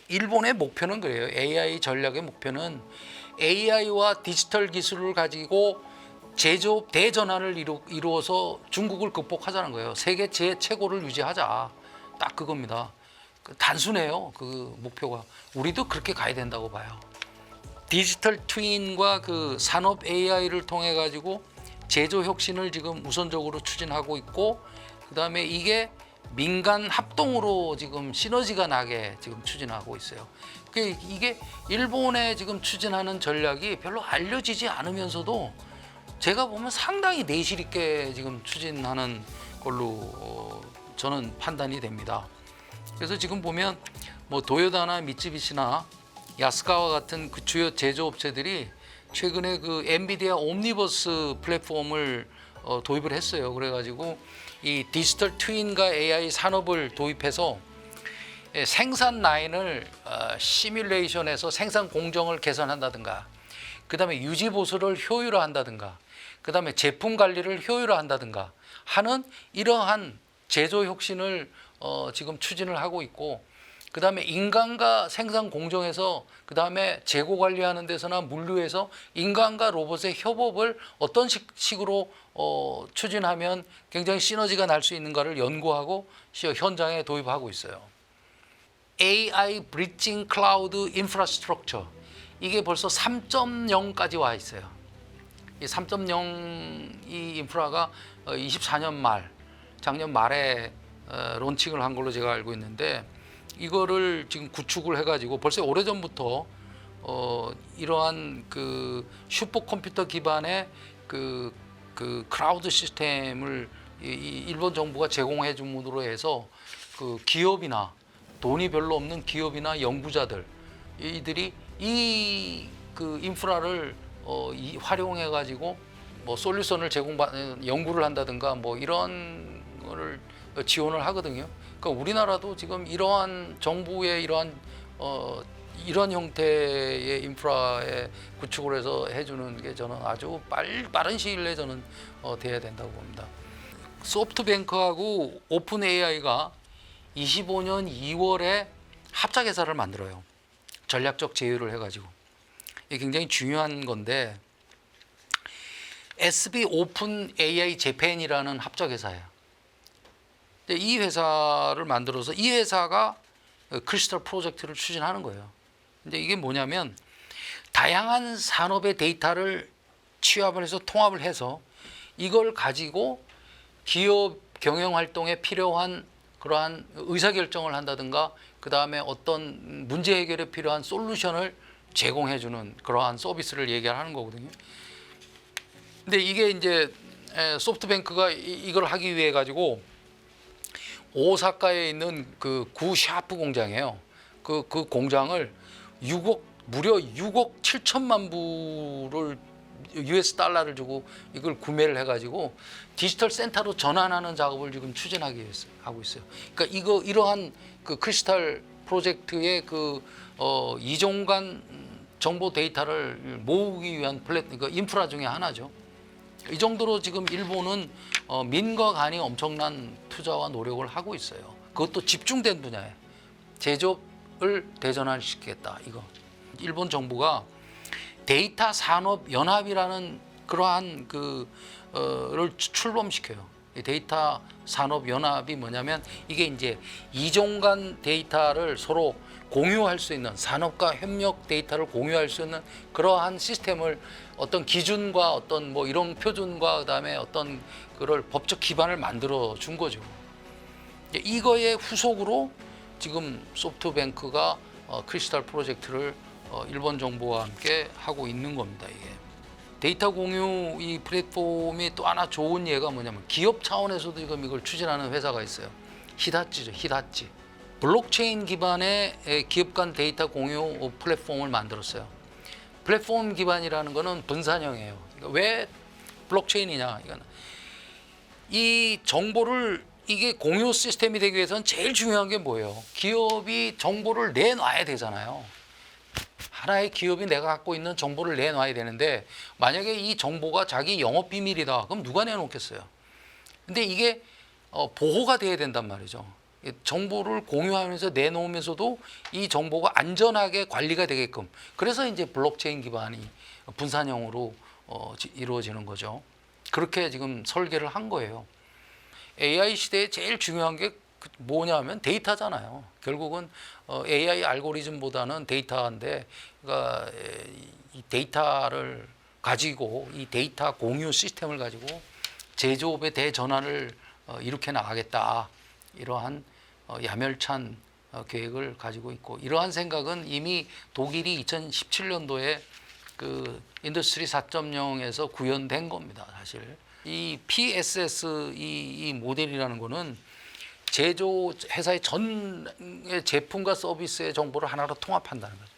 일본의 목표는 그래요. AI 전략의 목표는 AI와 디지털 기술을 가지고 제조업 대전환을 이루어서 중국을 극복하자는 거예요. 세계 최고를 유지하자. 딱 그겁니다. 단순해요. 그 목표가. 우리도 그렇게 가야 된다고 봐요. 디지털 트윈과 그 산업 AI를 통해 가지고 제조 혁신을 지금 우선적으로 추진하고 있고, 그 다음에 이게 민간 합동으로 지금 시너지가 나게 지금 추진하고 있어요. 이게 일본에 지금 추진하는 전략이 별로 알려지지 않으면서도 제가 보면 상당히 내실 있게 지금 추진하는 걸로 저는 판단이 됩니다. 그래서 지금 보면 뭐 도요타나 미쯔비시나 야스카와 같은 그 주요 제조업체들이 최근에 그 엔비디아 옴니버스 플랫폼을 도입을 했어요. 그래가지고 이 디지털 트윈과 AI 산업을 도입해서 생산 라인을 시뮬레이션해서 생산 공정을 개선한다든가, 그 다음에 유지 보수를 효율화한다든가, 그 다음에 제품 관리를 효율화한다든가 하는 이러한 제조 혁신을 지금 추진을 하고 있고, 그 다음에 인간과 생산 공정에서, 그 다음에 재고 관리하는 데서나 물류에서 인간과 로봇의 협업을 어떤 식으로 추진하면 굉장히 시너지가 날 수 있는가를 연구하고 현장에 도입하고 있어요. AI Bridging Cloud Infrastructure, 이게 벌써 3.0까지 와 있어요. 이 3.0 이 인프라가 24년 말, 작년 말에 론칭을 한 걸로 제가 알고 있는데, 이거를 지금 구축을 해가지고 벌써 오래전부터 이러한 그 슈퍼컴퓨터 기반의 그 클라우드 시스템을 일본 정부가 제공해 줌으로 해서 그 기업이나 돈이 별로 없는 기업이나 연구자들 이들이 이 그 인프라를 활용해 가지고 뭐 솔루션을 제공받는 연구를 한다든가 뭐 이런 거를 지원을 하거든요. 그러니까 우리나라도 지금 이러한 정부의 이러한 형태의 인프라에 구축을 해서 해주는 게 저는 아주 빠른 시일 내에 저는 돼야 된다고 봅니다. 소프트뱅크하고 오픈 AI가 25년 2월에 합작회사를 만들어요. 전략적 제휴를 해가지고. 이게 굉장히 중요한 건데, SB 오픈 AI 재팬이라는 합작회사예요. 이 회사를 만들어서 이 회사가 크리스탈 프로젝트를 추진하는 거예요. 근데 이게 뭐냐면 다양한 산업의 데이터를 취합을 해서 통합을 해서 이걸 가지고 기업 경영 활동에 필요한 그러한 의사결정을 한다든가, 그 다음에 어떤 문제 해결에 필요한 솔루션을 제공해주는 그러한 서비스를 얘기하는 거거든요. 근데 이게 이제 소프트뱅크가 이걸 하기 위해 가지고 오사카에 있는 그 구 샤프 공장이에요. 그 공장을 무려 6억 7천만 불을 US 달러를 주고 이걸 구매를 해가지고 디지털 센터로 전환하는 작업을 지금 추진하기 위해서 하고 있어요. 그러니까 이러한 그 크리스탈 프로젝트의 이종간 정보 데이터를 모으기 위한 인프라 중에 하나죠. 이 정도로 지금 일본은 민과 간이 엄청난 투자와 노력을 하고 있어요. 그것도 집중된 분야에 제조업을 대전환시키겠다. 이거 일본 정부가 데이터 산업 연합이라는 그러한 를 출범시켜요. 데이터 산업 연합이 뭐냐면 이게 이제 이종간 데이터를 서로 공유할 수 있는 산업과 협력 데이터를 공유할 수 있는 그러한 시스템을 어떤 기준과 어떤 뭐 이런 표준과 그다음에 어떤 그걸 법적 기반을 만들어 준 거죠. 이거의 후속으로 지금 소프트뱅크가 크리스탈 프로젝트를 일본 정부와 함께 하고 있는 겁니다. 이게 데이터 공유 이 플랫폼이 또 하나 좋은 예가 뭐냐면 기업 차원에서도 지금 이걸 추진하는 회사가 있어요. 히다치죠. 히다치. 블록체인 기반의 기업 간 데이터 공유 플랫폼을 만들었어요. 플랫폼 기반이라는 거는 분산형이에요. 그러니까 왜 블록체인이냐? 이거는 이 정보를 이게 공유 시스템이 되기 위해서는 제일 중요한 게 뭐예요? 기업이 정보를 내놔야 되잖아요. 하나의 기업이 내가 갖고 있는 정보를 내놔야 되는데 만약에 이 정보가 자기 영업 비밀이다. 그럼 누가 내놓겠어요? 근데 이게 보호가 돼야 된단 말이죠. 정보를 공유하면서 내놓으면서도 이 정보가 안전하게 관리가 되게끔. 그래서 이제 블록체인 기반이 분산형으로 이루어지는 거죠. 그렇게 지금 설계를 한 거예요. AI 시대에 제일 중요한 게 뭐냐면 데이터잖아요. 결국은 AI 알고리즘보다는 데이터인데, 그러니까 이 데이터를 가지고 이 데이터 공유 시스템을 가지고 제조업의 대전환을 일으켜 나가겠다. 이러한 야멸찬 계획을 가지고 있고, 이러한 생각은 이미 독일이 2017년도에 그 인더스트리 4.0에서 구현된 겁니다. 사실 이 PSS 이 모델이라는 거는 제조 회사의 전 제품과 서비스의 정보를 하나로 통합한다는 거죠.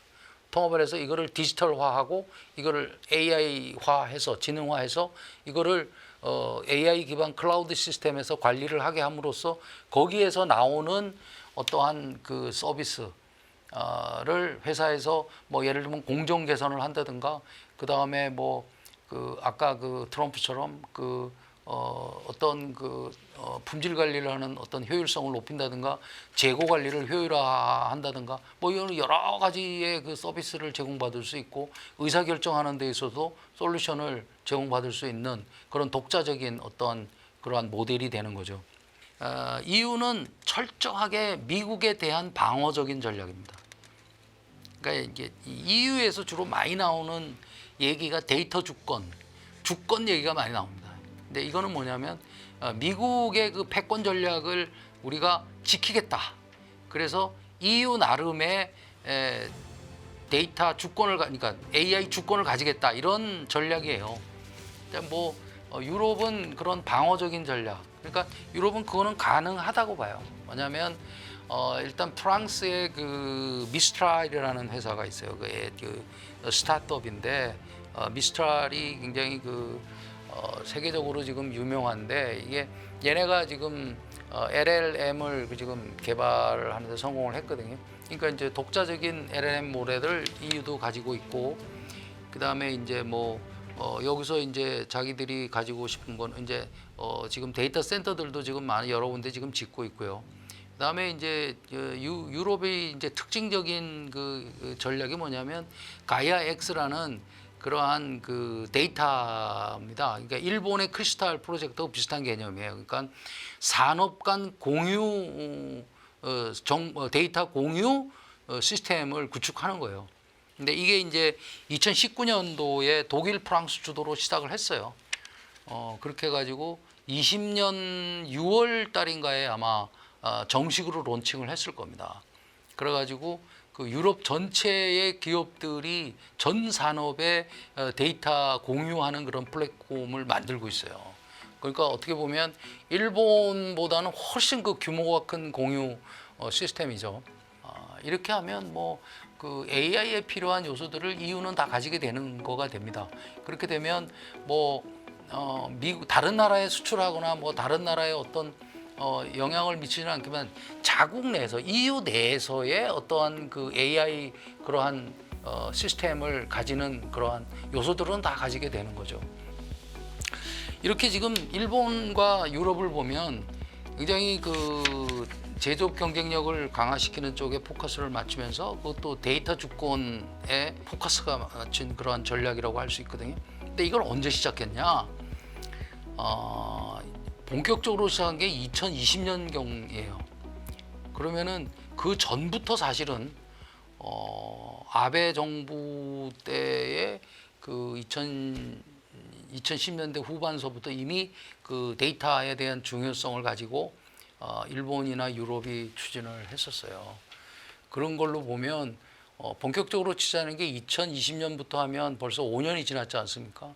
통합을 해서 이거를 디지털화하고 이거를 AI화해서 지능화해서 이거를 AI 기반 클라우드 시스템에서 관리를 하게 함으로써 거기에서 나오는 어떠한 그 서비스를 회사에서 뭐 예를 들면 공정 개선을 한다든가 그 다음에 뭐 그 아까 그 트럼프처럼 어떤 품질 관리를 하는 어떤 효율성을 높인다든가 재고 관리를 효율화한다든가 뭐 이런 여러 가지의 그 서비스를 제공받을 수 있고 의사 결정하는 데 있어서도 솔루션을 제공받을 수 있는 그런 독자적인 어떤 그러한 모델이 되는 거죠. 이유는 철저하게 미국에 대한 방어적인 전략입니다. 그러니까 이게 EU에서 주로 많이 나오는 얘기가 데이터 주권 얘기가 많이 나옵니다. 근데 이거는 뭐냐면 미국의 그 패권 전략을 우리가 지키겠다. 그래서 EU 나름의 데이터 주권을 그러니까 AI 주권을 가지겠다 이런 전략이에요. 뭐 유럽은 그런 방어적인 전략. 그러니까 유럽은 그거는 가능하다고 봐요. 뭐냐면 일단 프랑스의 그 미스트랄이라는 회사가 있어요. 그 스타트업인데 미스트랄이 굉장히 세계적으로 지금 유명한데 이게 얘네가 지금 LLM을 지금 개발을 하는데 성공을 했거든요. 그러니까 이제 독자적인 LLM 모델을 EU도 가지고 있고 그 다음에 이제 뭐 여기서 이제 자기들이 가지고 싶은 건 이제 지금 데이터 센터들도 지금 많이 여러 군데 지금 짓고 있고요. 그다음에 이제 유럽의 이제 특징적인 그 전략이 뭐냐면 가이아 X라는 그러한 그 데이터입니다. 그러니까 일본의 크리스탈 프로젝트하고 비슷한 개념이에요. 그러니까 산업 간 공유 데이터 공유 시스템을 구축하는 거예요. 근데 이게 이제 2019년도에 독일, 프랑스 주도로 시작을 했어요. 그렇게 해가지고 20년 6월 달인가에 아마 정식으로 론칭을 했을 겁니다. 그래가지고 그 유럽 전체의 기업들이 전 산업에 데이터 공유하는 그런 플랫폼을 만들고 있어요. 그러니까 어떻게 보면 일본보다는 훨씬 그 규모가 큰 공유 시스템이죠. 이렇게 하면 뭐 그 AI에 필요한 요소들을 EU는 다 가지게 되는 거가 됩니다. 그렇게 되면 뭐 미국 다른 나라에 수출하거나 뭐 다른 나라에 어떤 영향을 미치지는 않지만 자국 내에서 EU 내에서의 어떠한 그 AI 그러한 시스템을 가지는 그러한 요소들은 다 가지게 되는 거죠. 이렇게 지금 일본과 유럽을 보면 굉장히 그 제조업 경쟁력을 강화시키는 쪽에 포커스를 맞추면서 그것도 데이터 주권에 포커스가 맞춘 그러한 전략이라고 할 수 있거든요. 근데 이걸 언제 시작했냐? 본격적으로 시작한 게 2020년경이에요. 그러면은 그 전부터 사실은 아베 정부 때의 그 2010년대 후반서부터 이미 그 데이터에 대한 중요성을 가지고 일본이나 유럽이 추진을 했었어요. 그런 걸로 보면 본격적으로 추진하는 게 2020년부터 하면 벌써 5년이 지났지 않습니까?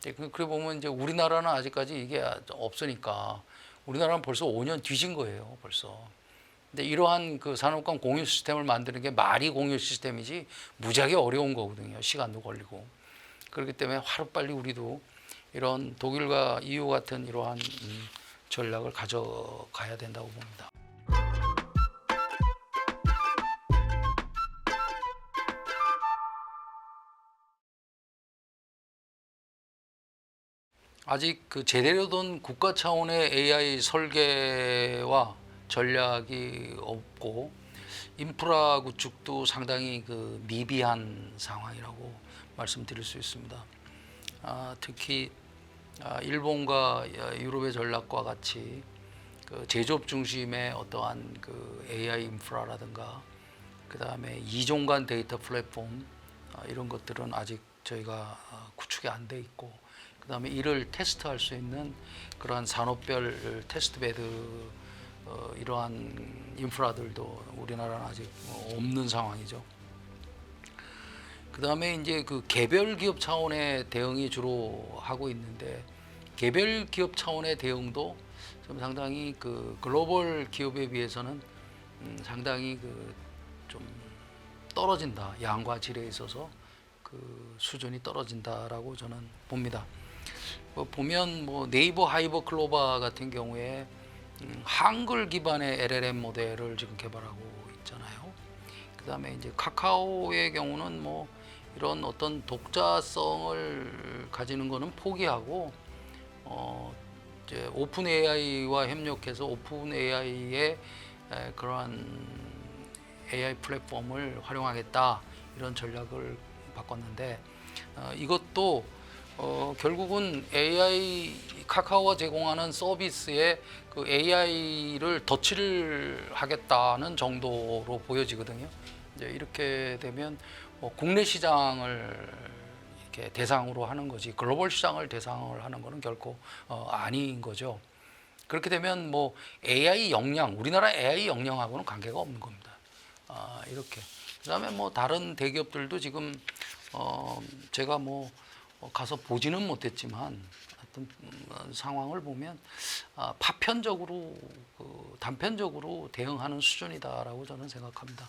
그래 보면 이제 우리나라는 아직까지 이게 없으니까 우리나라는 벌써 5년 뒤진 거예요, 벌써. 근데 이러한 그 산업 간 공유 시스템을 만드는 게 말이 공유 시스템이지 무지하게 어려운 거거든요. 시간도 걸리고. 그렇기 때문에 하루빨리 우리도 이런 독일과 EU 같은 이러한 전략을 가져가야 된다고 봅니다. 아직 그 제대로 된 국가 차원의 AI 설계와 전략이 없고 인프라 구축도 상당히 그 미비한 상황이라고 말씀드릴 수 있습니다. 특히 일본과 유럽의 전략과 같이 그 제조업 중심의 어떠한 그 AI 인프라라든가 그 다음에 이종간 데이터 플랫폼 이런 것들은 아직 저희가 구축이 안 돼 있고 그 다음에 이를 테스트할 수 있는 그러한 산업별 테스트베드 이러한 인프라들도 우리나라는 아직 없는 상황이죠. 그 다음에 이제 그 개별 기업 차원의 대응이 주로 하고 있는데 개별 기업 차원의 대응도 좀 상당히 그 글로벌 기업에 비해서는 상당히 그 좀 떨어진다. 양과 질에 있어서 그 수준이 떨어진다라고 저는 봅니다. 보면 뭐 네이버 하이버 클로바 같은 경우에 한글 기반의 LLM 모델을 지금 개발하고 있잖아요. 그 다음에 이제 카카오의 경우는 뭐 이런 어떤 독자성을 가지는 거는 포기하고 이제 오픈 AI와 협력해서 오픈 AI의 그러한 AI 플랫폼을 활용하겠다 이런 전략을 바꿨는데 이것도 결국은 AI 카카오가 제공하는 서비스에 그 AI를 덧칠을 하겠다는 정도로 보여지거든요. 이제 이렇게 되면 국내 시장을 이렇게 대상으로 하는 거지 글로벌 시장을 대상을 하는 거는 결코 아닌 거죠. 그렇게 되면 뭐 AI 역량, 우리나라 AI 역량하고는 관계가 없는 겁니다. 이렇게. 그다음에 뭐 다른 대기업들도 지금 제가 뭐 가서 보지는 못했지만 어떤 상황을 보면 파편적으로 단편적으로 대응하는 수준이다라고 저는 생각합니다.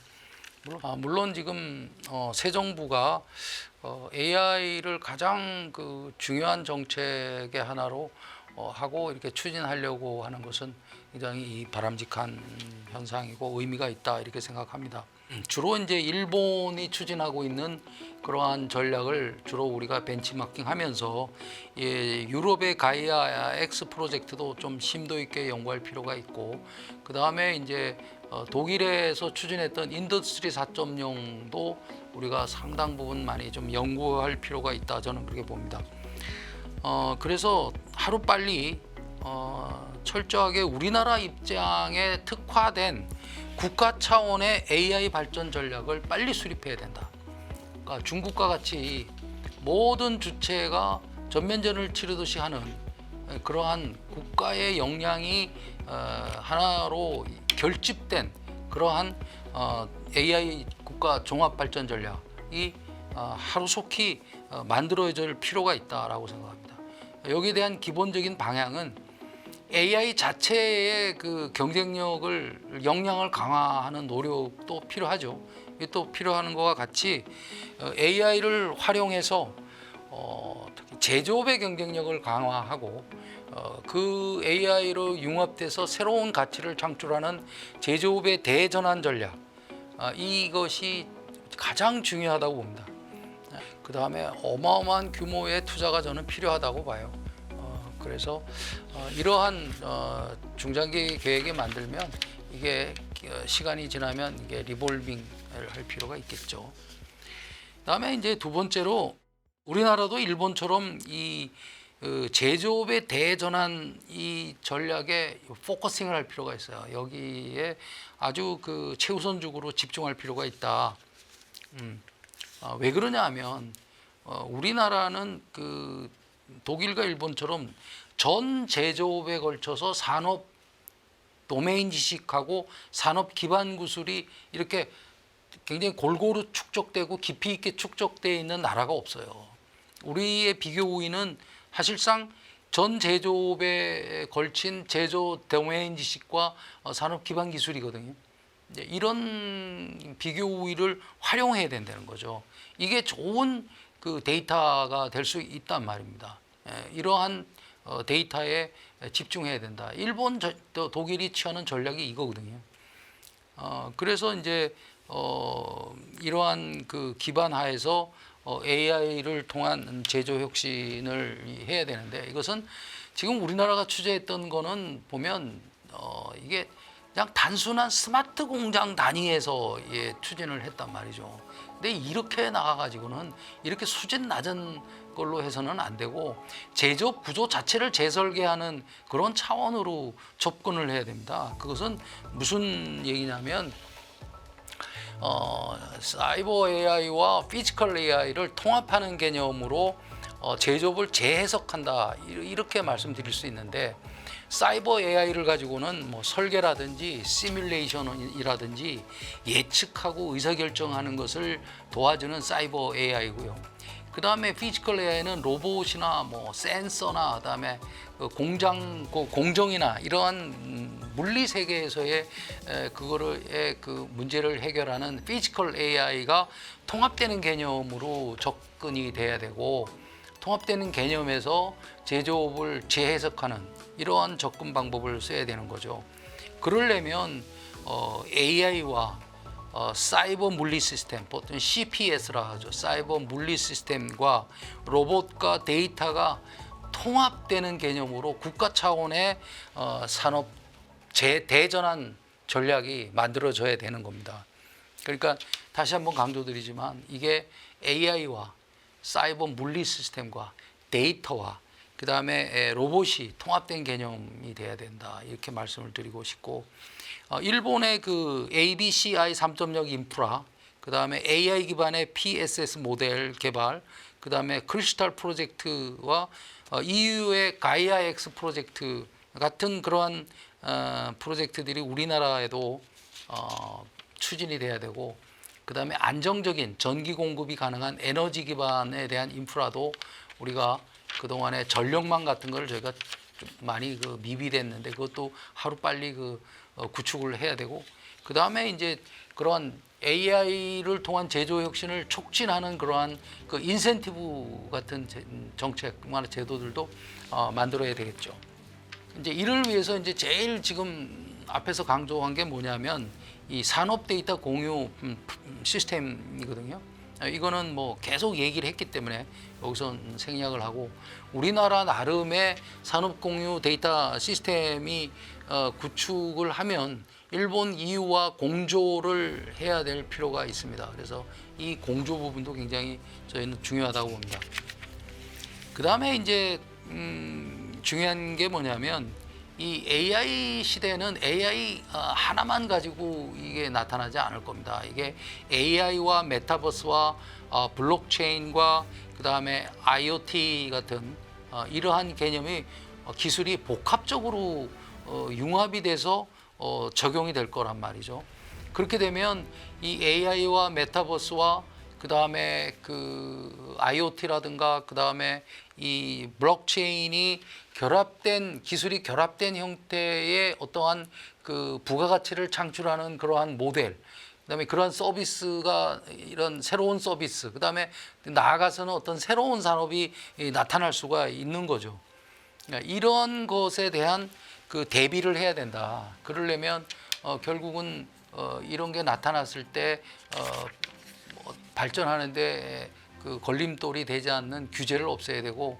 물론 지금 새 정부가 AI를 가장 그 중요한 정책의 하나로 하고 이렇게 추진하려고 하는 것은 굉장히 바람직한 현상이고 의미가 있다 이렇게 생각합니다. 주로 이제 일본이 추진하고 있는 그러한 전략을 주로 우리가 벤치마킹하면서 유럽의 가이아 X 프로젝트도 좀 심도 있게 연구할 필요가 있고 그 다음에 이제 독일에서 추진했던 인더스트리 4.0도 우리가 상당 부분 많이 좀 연구할 필요가 있다 저는 그렇게 봅니다. 그래서 하루 빨리 철저하게 우리나라 입장에 특화된 국가 차원의 AI 발전 전략을 빨리 수립해야 된다. 그러니까 중국과 같이 모든 주체가 전면전을 치르듯이 하는 그러한 국가의 역량이 하나로 결집된 그러한 AI 국가 종합 발전 전략이 하루속히 만들어질 필요가 있다라고 생각합니다. 여기에 대한 기본적인 방향은 AI 자체의 그 경쟁력을 역량을 강화하는 노력도 필요하죠. 이게 또 필요한 것과 같이 AI를 활용해서 특히 제조업의 경쟁력을 강화하고 그 AI로 융합돼서 새로운 가치를 창출하는 제조업의 대전환 전략, 이것이 가장 중요하다고 봅니다. 그 다음에 어마어마한 규모의 투자가 저는 필요하다고 봐요. 그래서 이러한 중장기 계획을 만들면 이게 시간이 지나면 이게 리볼빙을 할 필요가 있겠죠. 그다음에 이제 두 번째로 우리나라도 일본처럼 이 제조업의 대전환 이 전략에 포커싱을 할 필요가 있어요. 여기에 아주 그 최우선적으로 집중할 필요가 있다. 왜 그러냐 하면 우리나라는 그 독일과 일본처럼 전 제조업에 걸쳐서 산업 도메인 지식하고 산업 기반 구술이 이렇게 굉장히 골고루 축적되고 깊이 있게 축적되어 있는 나라가 없어요. 우리의 비교 우위는 사실상 전 제조업에 걸친 제조 도메인 지식과 산업 기반 기술이거든요. 이런 비교 우위를 활용해야 된다는 거죠. 이게 좋은 그 데이터가 될 수 있단 말입니다. 이러한 데이터에 집중해야 된다. 일본, 독일이 취하는 전략이 이거거든요. 그래서 이제 이러한 그 기반 하에서 AI를 통한 제조 혁신을 해야 되는데, 이것은 지금 우리나라가 취재했던 거는 보면 이게 그냥 단순한 스마트 공장 단위에서 추진을 했단 말이죠. 근데 이렇게 나가가지고는 이렇게 수준 낮은 걸로 해서는 안 되고 제조업 구조 자체를 재설계하는 그런 차원으로 접근을 해야 됩니다. 그것은 무슨 얘기냐면 사이버 AI와 피지컬 AI를 통합하는 개념으로 제조업을 재해석한다, 이렇게 말씀드릴 수 있는데, 사이버 AI를 가지고는 뭐 설계라든지 시뮬레이션이라든지 예측하고 의사결정하는 것을 도와주는 사이버 AI고요. 그 다음에 피지컬 AI는 로봇이나 뭐 센서나 그다음에 공정이나 이러한 물리 세계에서의 그거를 그 문제를 해결하는 피지컬 AI가 통합되는 개념으로 접근이 돼야 되고, 통합되는 개념에서 제조업을 재해석하는 이러한 접근 방법을 써야 되는 거죠. 그러려면 AI와 사이버 물리 시스템, 보통 CPS라 하죠. 사이버 물리 시스템과 로봇과 데이터가 통합되는 개념으로 국가 차원의 산업 대전환 전략이 만들어져야 되는 겁니다. 그러니까 다시 한번 강조드리지만 이게 AI와 사이버 물리 시스템과 데이터와 그 다음에 로봇이 통합된 개념이 돼야 된다, 이렇게 말씀을 드리고 싶고, 일본의 그 ABCI 3.0 인프라, 그 다음에 AI 기반의 PSS 모델 개발, 그 다음에 크리스탈 프로젝트와 EU의 가이아 X 프로젝트 같은 그러한 프로젝트들이 우리나라에도 추진이 돼야 되고, 그 다음에 안정적인 전기 공급이 가능한 에너지 기반에 대한 인프라도 우리가 그동안에 전력망 같은 걸 저희가 좀 많이 미비됐는데 그것도 하루 빨리 구축을 해야 되고, 그 다음에 이제 그러한 AI를 통한 제조 혁신을 촉진하는 그러한 인센티브 같은 정책, 제도들도 만들어야 되겠죠. 이제 이를 위해서 이제 제일 지금 앞에서 강조한 게 뭐냐면 이 산업 데이터 공유 시스템이거든요. 이거는 뭐 계속 얘기를 했기 때문에 여기서 생략을 하고, 우리나라 나름의 산업 공유 데이터 시스템이 구축을 하면 일본 EU와 공조를 해야 될 필요가 있습니다. 그래서 이 공조 부분도 굉장히 저희는 중요하다고 봅니다. 그 다음에 이제 중요한 게 뭐냐면 이 AI 시대는 AI 하나만 가지고 이게 나타나지 않을 겁니다. 이게 AI와 메타버스와 블록체인과 그 다음에 IoT 같은 이러한 개념이 기술이 복합적으로 융합이 돼서 적용이 될 거란 말이죠. 그렇게 되면 이 AI와 메타버스와 그다음에 그 IoT라든가 그다음에 이 블록체인이 기술이 결합된 형태의 어떠한 그 부가가치를 창출하는 그러한 모델, 그다음에 그러한 서비스가 이런 새로운 서비스, 그다음에 나아가서는 어떤 새로운 산업이 나타날 수가 있는 거죠. 그러니까 이런 것에 대한 그 대비를 해야 된다. 그러려면 결국은 이런 게 나타났을 때 발전하는데 그 걸림돌이 되지 않는 규제를 없애야 되고,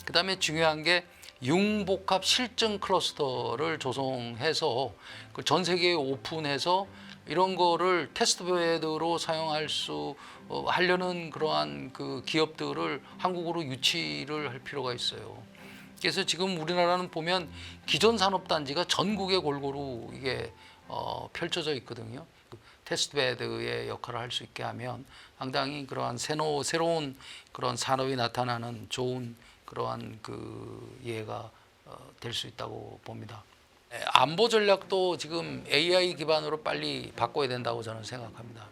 그다음에 중요한 게 융복합 실증 클러스터를 조성해서 그 전 세계에 오픈해서 이런 거를 테스트베드로 사용할 수 하려는 그러한 그 기업들을 한국으로 유치를 할 필요가 있어요. 그래서 지금 우리나라는 보면 기존 산업단지가 전국에 골고루 이게 펼쳐져 있거든요. 테스트베드의 역할을 할 수 있게 하면 상당히 그러한 새로운 그런 산업이 나타나는 좋은 그러한 그 예가 될 수 있다고 봅니다. 안보 전략도 지금 AI 기반으로 빨리 바꿔야 된다고 저는 생각합니다.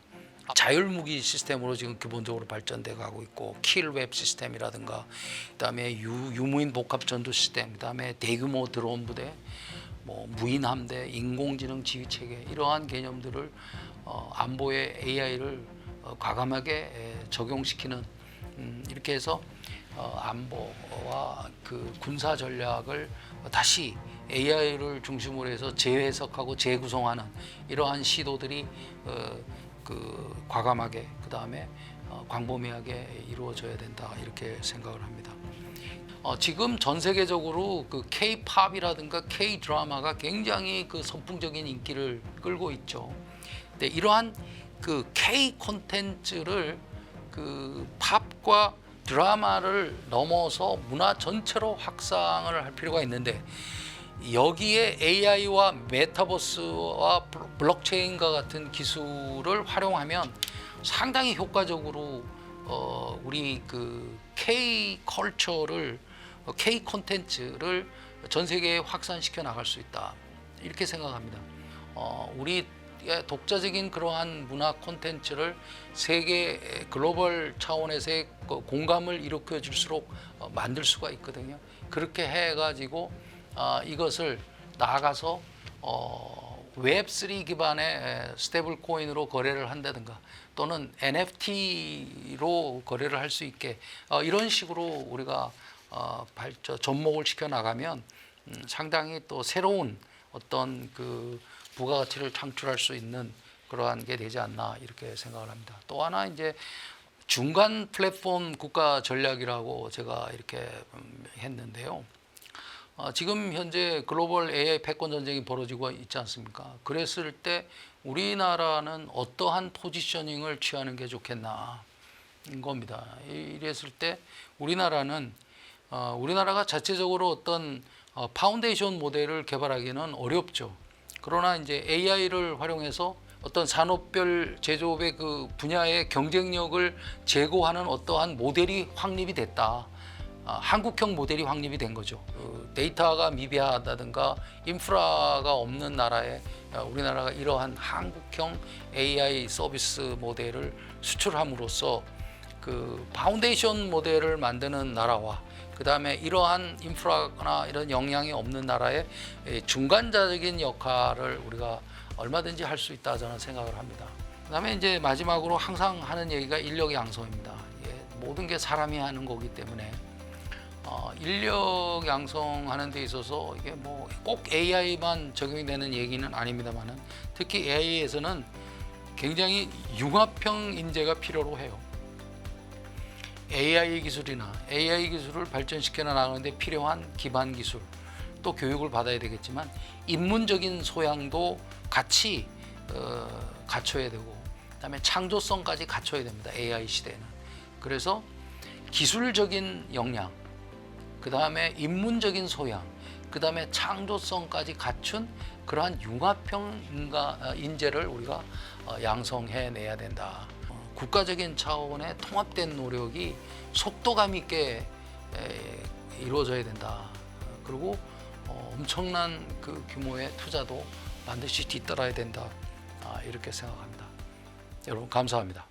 자율무기 시스템으로 지금 기본적으로 발전돼 가고 있고, 킬웹 시스템이라든가 그다음에 유무인 복합 전투 시스템, 그다음에 대규모 드론 부대, 뭐 무인 함대, 인공지능 지휘 체계, 이러한 개념들을 안보에 AI를 과감하게 적용시키는 이렇게 해서 안보와 그 군사 전략을 다시 AI를 중심으로 해서 재해석하고 재구성하는 이러한 시도들이 그 과감하게 그다음에 광범위하게 이루어져야 된다, 이렇게 생각을 합니다. 지금 전 세계적으로 그 K-팝이라든가 K-드라마가 굉장히 그 선풍적인 인기를 끌고 있죠. 근데 이러한 그 K 콘텐츠를 그 팝과 드라마를 넘어서 문화 전체로 확산을 할 필요가 있는데, 여기에 AI와 메타버스와 블록체인과 같은 기술을 활용하면 상당히 효과적으로 우리 그 K 컬처를 K 콘텐츠를 전 세계에 확산시켜 나갈 수 있다, 이렇게 생각합니다. 우리 독자적인 그러한 문화 콘텐츠를 세계 글로벌 차원에서의 공감을 일으켜 줄수록 만들 수가 있거든요. 그렇게 해가지고 이것을 나아가서 웹3 기반의 스테이블 코인으로 거래를 한다든가 또는 NFT로 거래를 할 수 있게 이런 식으로 우리가 접목을 시켜 나가면 상당히 또 새로운 어떤 그 부가가치를 창출할 수 있는 그러한 게 되지 않나, 이렇게 생각을 합니다. 또 하나 이제 중간 플랫폼 국가 전략이라고 제가 이렇게 했는데요. 지금 현재 글로벌 AI 패권 전쟁이 벌어지고 있지 않습니까? 그랬을 때 우리나라는 어떠한 포지셔닝을 취하는 게 좋겠나 인 겁니다. 이랬을 때 우리나라가 자체적으로 어떤 파운데이션 모델을 개발하기는 어렵죠. 그러나 이제 AI를 활용해서 어떤 산업별 제조업의 그 분야의 경쟁력을 제고하는 어떠한 모델이 확립이 됐다. 한국형 모델이 확립이 된 거죠. 데이터가 미비하다든가 인프라가 없는 나라에 우리나라가 이러한 한국형 AI 서비스 모델을 수출함으로써 그 파운데이션 모델을 만드는 나라와 그다음에 이러한 인프라나 이런 역량이 없는 나라의 중간자적인 역할을 우리가 얼마든지 할 수 있다, 저는 생각을 합니다. 그다음에 이제 마지막으로 항상 하는 얘기가 인력 양성입니다. 모든 게 사람이 하는 거기 때문에 인력 양성하는 데 있어서 이게 뭐 꼭 AI만 적용이 되는 얘기는 아닙니다만은, 특히 AI에서는 굉장히 융합형 인재가 필요로 해요. AI 기술을 발전시켜 나가는데 필요한 기반 기술, 또 교육을 받아야 되겠지만 인문적인 소양도 같이 갖춰야 되고, 그다음에 창조성까지 갖춰야 됩니다. AI 시대에는. 그래서 기술적인 역량, 그다음에 인문적인 소양, 그다음에 창조성까지 갖춘 그러한 융합형 인재를 우리가 양성해내야 된다. 국가적인 차원의 통합된 노력이 속도감 있게 이루어져야 된다. 그리고 엄청난 그 규모의 투자도 반드시 뒤따라야 된다. 이렇게 생각합니다. 여러분 감사합니다.